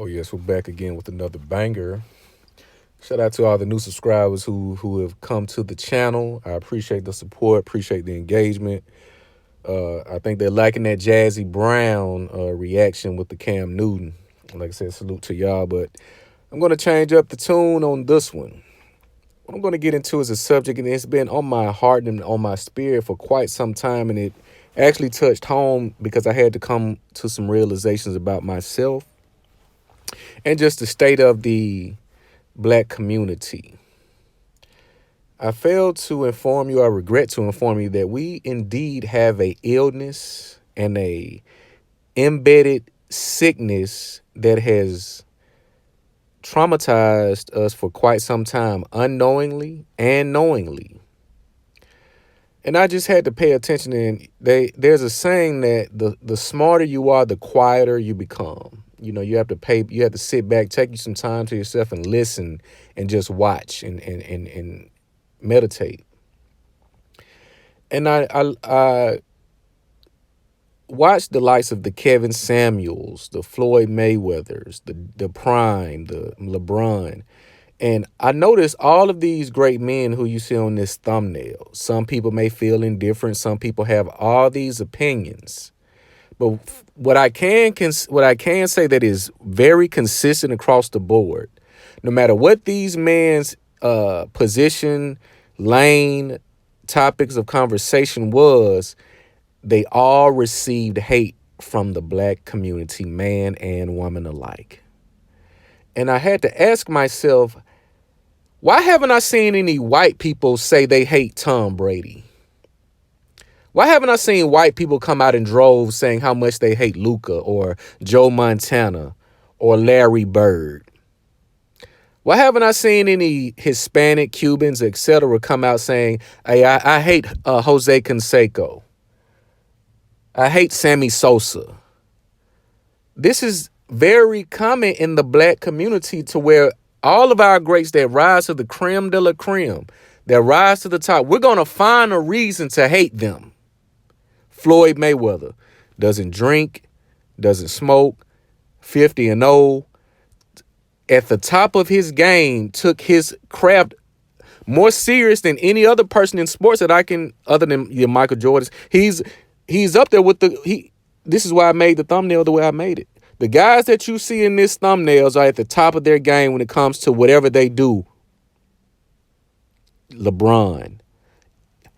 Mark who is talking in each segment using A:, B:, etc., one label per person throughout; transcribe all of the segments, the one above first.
A: Oh yes, we're back again with another banger. Shout out to all the new subscribers who have come to the channel. I appreciate the support, appreciate the engagement. I think they're liking that Jazzy Brown reaction with the Cam Newton. Like I said, salute to y'all, but I'm going to change up the tune on this one. What I'm going to get into is a subject, and it's been on my heart and on my spirit for quite some time, and it actually touched home because I had to come to some realizations about myself and just the state of the Black community. I failed to inform you, I regret to inform you that we indeed have a illness and a embedded sickness that has traumatized us for quite some time, unknowingly and knowingly. And I just had to pay attention. And there's a saying that the smarter you are, the quieter you become. You know, you have to sit back, take you some time to yourself and listen and just watch and meditate. And I watched the likes of the Kevin Samuels, the Floyd Mayweathers, the Prime, the LeBron. And I noticed all of these great men who you see on this thumbnail. Some people may feel indifferent. Some people have all these opinions. But what I can say that is very consistent across the board, no matter what these men's position, lane, topics of conversation was, they all received hate from the Black community, man and woman alike. And I had to ask myself, why haven't I seen any white people say they hate Tom Brady? Why haven't I seen white people come out in droves saying how much they hate Luka or Joe Montana or Larry Bird? Why haven't I seen any Hispanic, Cubans, etc. come out saying, hey, I hate Jose Canseco. I hate Sammy Sosa. This is very common in the Black community, to where all of our greats that rise to the creme de la creme, that rise to the top, we're going to find a reason to hate them. Floyd Mayweather doesn't drink, doesn't smoke, 50 and old. At the top of his game, took his craft more serious than any other person in sports that I can, other than Michael Jordan. He's up there with this is why I made the thumbnail the way I made it. The guys that you see in this thumbnails are at the top of their game when it comes to whatever they do. LeBron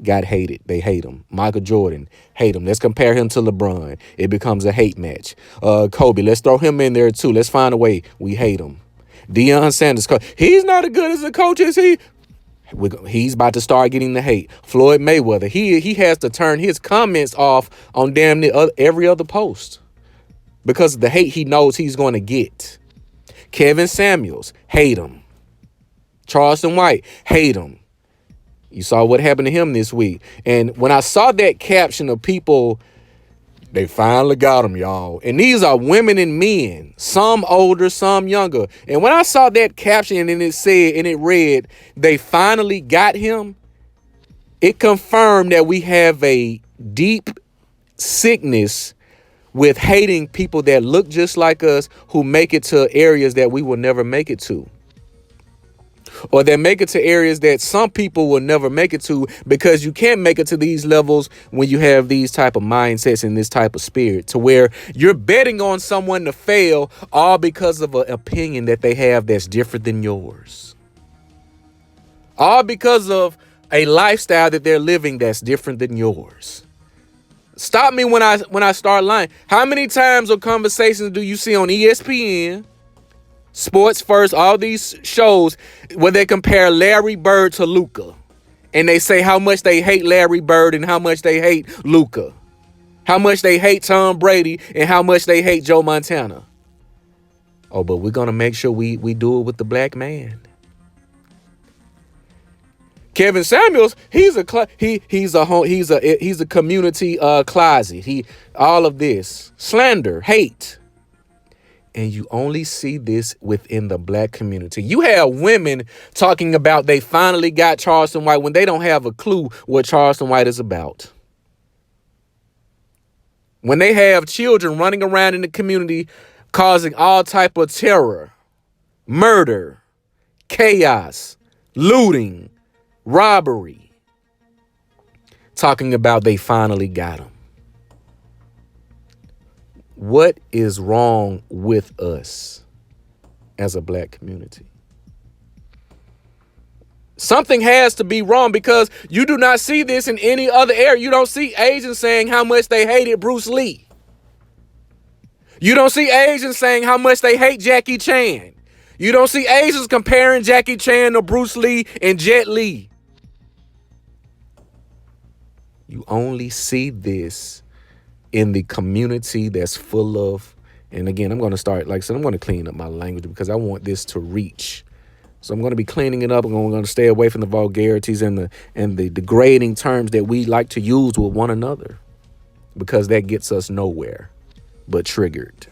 A: got hated. They hate him. Michael Jordan, hate him. Let's compare him to LeBron. It becomes a hate match. Kobe, let's throw him in there too. Let's find a way. We hate him. Deion Sanders, he's not as good as a coach as he. He's about to start getting the hate. Floyd Mayweather, he has to turn his comments off on damn near every other post because of the hate he knows he's going to get. Kevin Samuels, hate him. Charleston White, hate him. You saw what happened to him this week. And when I saw that caption of people, they finally got him, y'all. And these are women and men, some older, some younger. And when I saw that caption and it read, they finally got him, it confirmed that we have a deep sickness with hating people that look just like us, who make it to areas that we will never make it to. Or that make it to areas that some people will never make it to, because you can't make it to these levels when you have these type of mindsets and this type of spirit, to where you're betting on someone to fail all because of an opinion that they have that's different than yours. All because of a lifestyle that they're living that's different than yours. Stop me when I start lying. How many times or conversations do you see on ESPN, Sports First, all these shows where they compare Larry Bird to Luka, and they say how much they hate Larry Bird and how much they hate Luka, how much they hate Tom Brady and how much they hate Joe Montana? Oh, but we're gonna make sure we do it with the Black man. Kevin Samuels, he's a community closet. All of this slander, hate. And you only see this within the Black community. You have women talking about they finally got Charleston White when they don't have a clue what Charleston White is about. When they have children running around in the community causing all type of terror, murder, chaos, looting, robbery, talking about they finally got him. What is wrong with us as a black community? Something has to be wrong, because you do not see this in any other area. You don't see Asians saying how much they hated Bruce Lee. You don't see Asians saying how much they hate Jackie Chan. You don't see Asians comparing Jackie Chan to Bruce Lee and Jet Li. You only see this in the community that's full of, and again, I'm going to start, like I said, I'm going to clean up my language because I want this to reach. So I'm going to be cleaning it up. I'm going to stay away from the vulgarities and the degrading terms that we like to use with one another, because that gets us nowhere but triggered.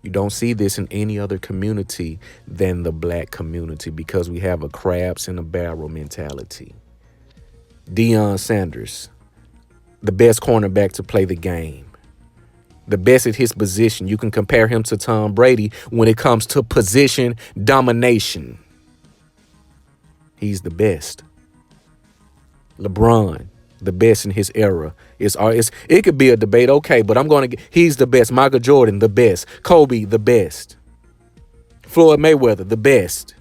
A: You don't see this in any other community than the black community, because we have a crabs in a barrel mentality. Deion Sanders, the best cornerback to play the game, the best at his position. You can compare him to Tom Brady when it comes to position domination. He's the best. LeBron, the best in his era. It could be a debate, okay, but he's the best. Michael Jordan, the best. Kobe, the best. Floyd Mayweather, the best.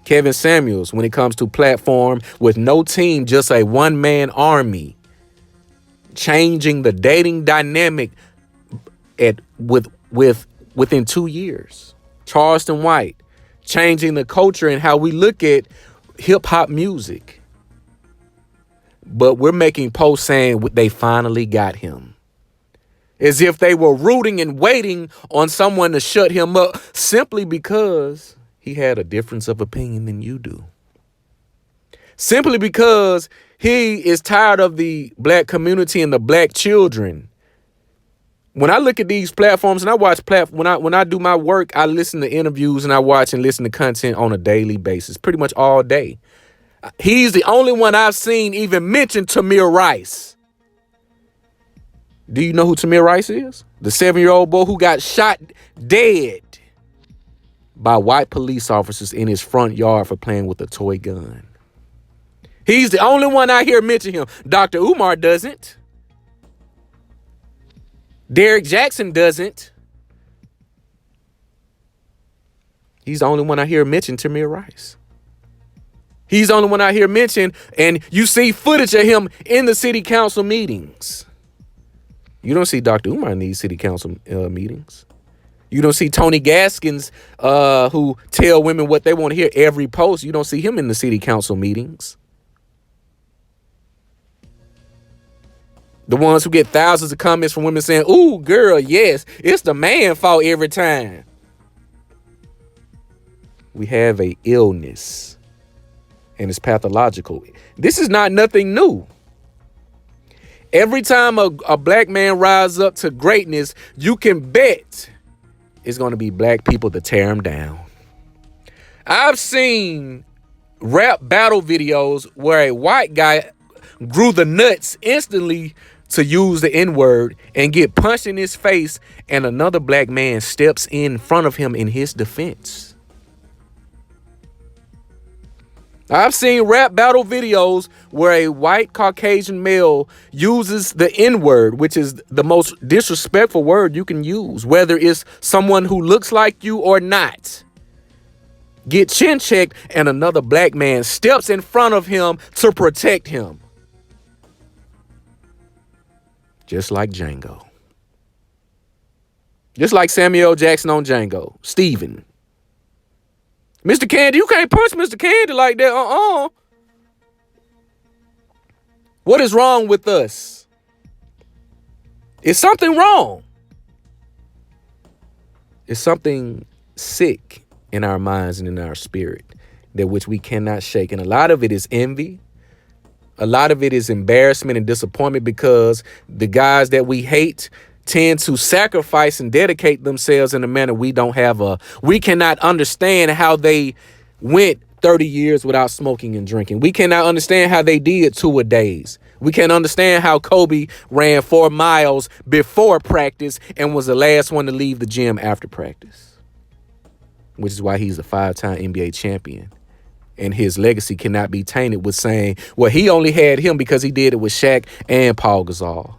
A: Kevin Samuels, when it comes to platform with no team, just a one-man army, changing the dating dynamic within 2 years. Charleston White, changing the culture and how we look at hip hop music. But we're making posts saying they finally got him, as if they were rooting and waiting on someone to shut him up simply because he had a difference of opinion than you do. Simply because he is tired of the black community and the black children. When I look at these platforms and I watch when I do my work, I listen to interviews and I watch and listen to content on a daily basis, pretty much all day. He's the only one I've seen even mention Tamir Rice. Do you know who Tamir Rice is? The 7-year-old boy who got shot dead by white police officers in his front yard for playing with a toy gun. He's the only one I hear mention him. Dr. Umar doesn't. Derek Jackson doesn't. He's the only one I hear mention Tamir Rice. He's the only one I hear mention, and you see footage of him in the city council meetings. You don't see Dr. Umar in these city council meetings. You don't see Tony Gaskins, who tell women what they want to hear every post. You don't see him in the city council meetings. The ones who get thousands of comments from women saying, "Ooh, girl, yes, it's the man fault every time." We have a illness, and it's pathological. This is not nothing new. Every time a black man rises up to greatness, you can bet it's going to be black people to tear him down. I've seen rap battle videos where a white guy grew the nuts instantly to use the N-word and get punched in his face, and another black man steps in front of him in his defense. I've seen rap battle videos where a white Caucasian male uses the N-word, which is the most disrespectful word you can use, whether it's someone who looks like you or not. Get chin checked, and another black man steps in front of him to protect him. Just like Django. Just like Samuel L. Jackson on Django. Steven. Mr. Candy, you can't punch Mr. Candy like that. What is wrong with us? Is something wrong? Is something sick in our minds and in our spirit that which we cannot shake? And a lot of it is envy. A lot of it is embarrassment and disappointment, because the guys that we hate tend to sacrifice and dedicate themselves in a manner we cannot understand how they went 30 years without smoking and drinking. We cannot understand how they did 2-a-days. We can't understand how Kobe ran 4 miles before practice and was the last one to leave the gym after practice, which is why he's a 5-time NBA champion. And his legacy cannot be tainted with saying, well, he only had him because he did it with Shaq and Paul Gasol.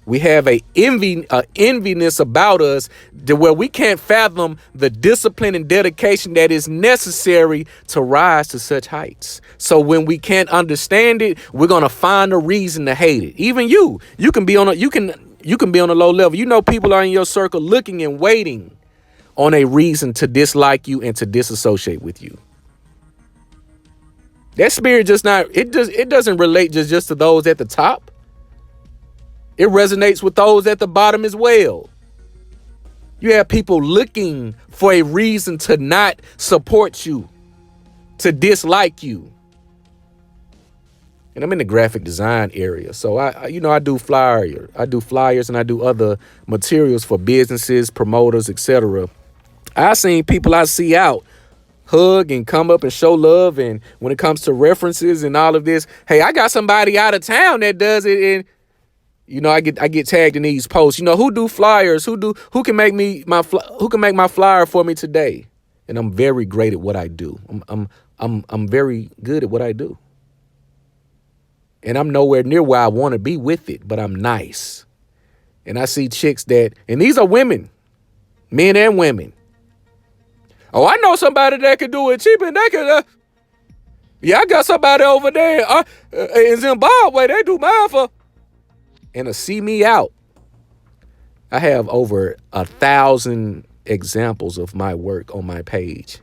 A: We have a enviness about us to where we can't fathom the discipline and dedication that is necessary to rise to such heights. So when we can't understand it, we're gonna find a reason to hate it. Even you can be on a you can be on a low level. You know, people are in your circle looking and waiting on a reason to dislike you and to disassociate with you. That spirit it doesn't relate just to those at the top. It resonates with those at the bottom as well. You have people looking for a reason to not support you, to dislike you. And I'm in the graphic design area. So I do flyers and I do other materials for businesses, promoters, etc. I seen people I see out hug and come up and show love. And when it comes to references and all of this, hey, I got somebody out of town that does it. And I get tagged in these posts. Who do flyers? Who can make my flyer for me today? And I'm very great at what I do. I'm very good at what I do. And I'm nowhere near where I want to be with it, but I'm nice. And I see chicks and these are women, men and women. Oh, I know somebody that could do it cheap, and they could. Yeah, I got somebody over there in Zimbabwe. They do mine for. And to see me out, I have over 1,000 examples of my work on my page,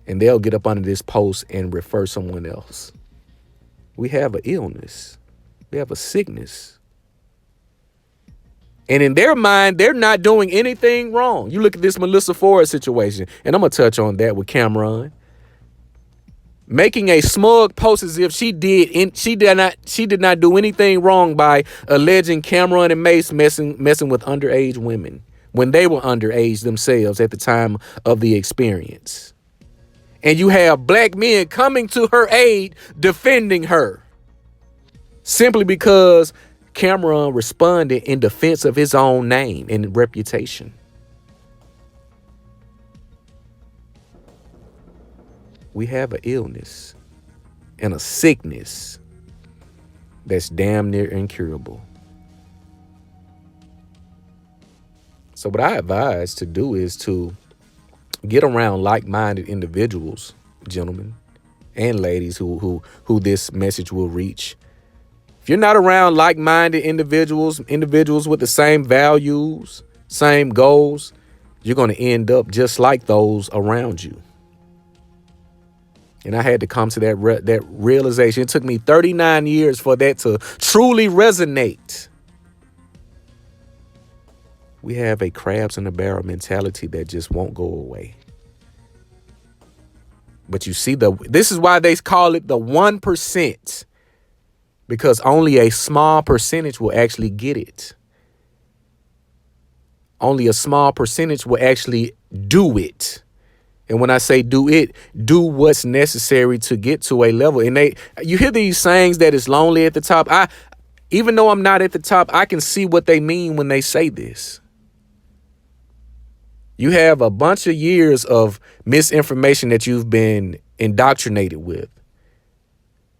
A: and they'll get up under this post and refer someone else. We have an illness. We have a sickness. And in their mind, they're not doing anything wrong. You look at this Melissa Ford situation, and I'm going to touch on that with Cameron. Making a smug post as if she did not do anything wrong by alleging Cameron and Mace messing with underage women when they were underage themselves at the time of the experience. And you have black men coming to her aid, defending her, simply because Cameron responded in defense of his own name and reputation. We have an illness and a sickness that's damn near incurable. So what I advise to do is to get around like-minded individuals, gentlemen and ladies who this message will reach. If you're not around like-minded individuals with the same values, same goals, you're going to end up just like those around you. And I had to come to that realization. It took me 39 years for that to truly resonate. We have a crabs in a barrel mentality that just won't go away. But you see, this is why they call it the 1%, because only a small percentage will actually get it. Only a small percentage will actually do it. And when I say do it, do what's necessary to get to a level. And you hear these sayings that it's lonely at the top. Even though I'm not at the top, I can see what they mean when they say this. You have a bunch of years of misinformation that you've been indoctrinated with.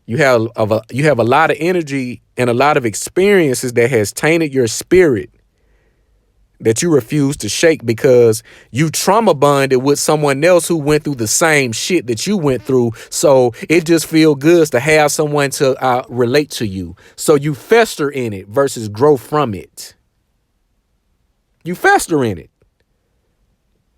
A: You have a lot of energy and a lot of experiences that has tainted your spirit that you refuse to shake because you trauma bonded with someone else who went through the same shit that you went through. So it just feels good to have someone to relate to you. So you fester in it versus grow from it. You fester in it.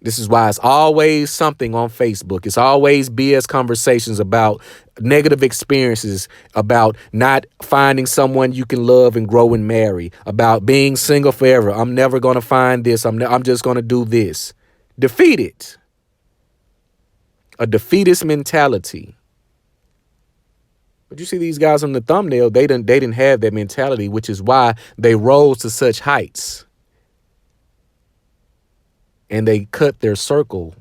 A: This is why it's always something on Facebook. It's always BS conversations about negative experiences, about not finding someone you can love and grow and marry, about being single forever. I'm never going to find this. I'm just going to do this. Defeat it. A defeatist mentality. But you see these guys on the thumbnail, they didn't have that mentality, which is why they rose to such heights. And they cut their circle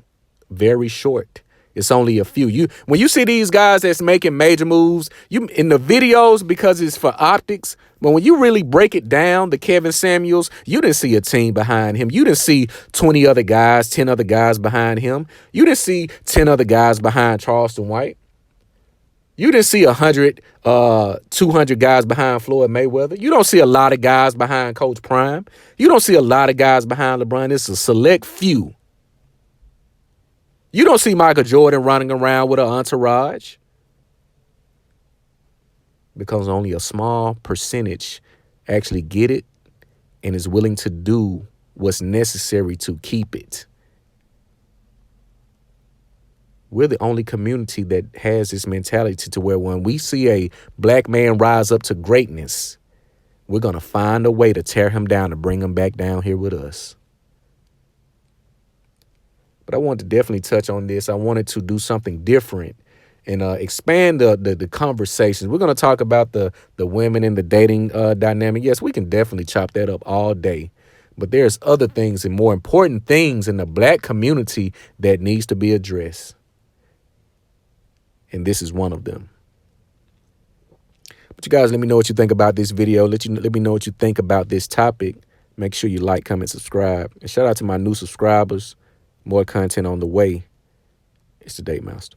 A: very short. It's only a few. When you see these guys that's making major moves, you in the videos because it's for optics. But when you really break it down, the Kevin Samuels, you didn't see a team behind him. You didn't see 20 other guys, 10 other guys behind him. You didn't see 10 other guys behind Charleston White. You didn't see 100, 200 guys behind Floyd Mayweather. You don't see a lot of guys behind Coach Prime. You don't see a lot of guys behind LeBron. It's a select few. You don't see Michael Jordan running around with an entourage because only a small percentage actually get it and is willing to do what's necessary to keep it. We're the only community that has this mentality to where when we see a black man rise up to greatness, we're going to find a way to tear him down and bring him back down here with us. But I wanted to definitely touch on this. I wanted to do something different and expand the conversations. We're going to talk about the women and the dating dynamic. Yes, we can definitely chop that up all day. But there's other things and more important things in the black community that needs to be addressed. And this is one of them. But you guys, let me know what you think about this video. Let me know what you think about this topic. Make sure you like, comment, subscribe. And shout out to my new subscribers. More content on the way. It's the Date Master.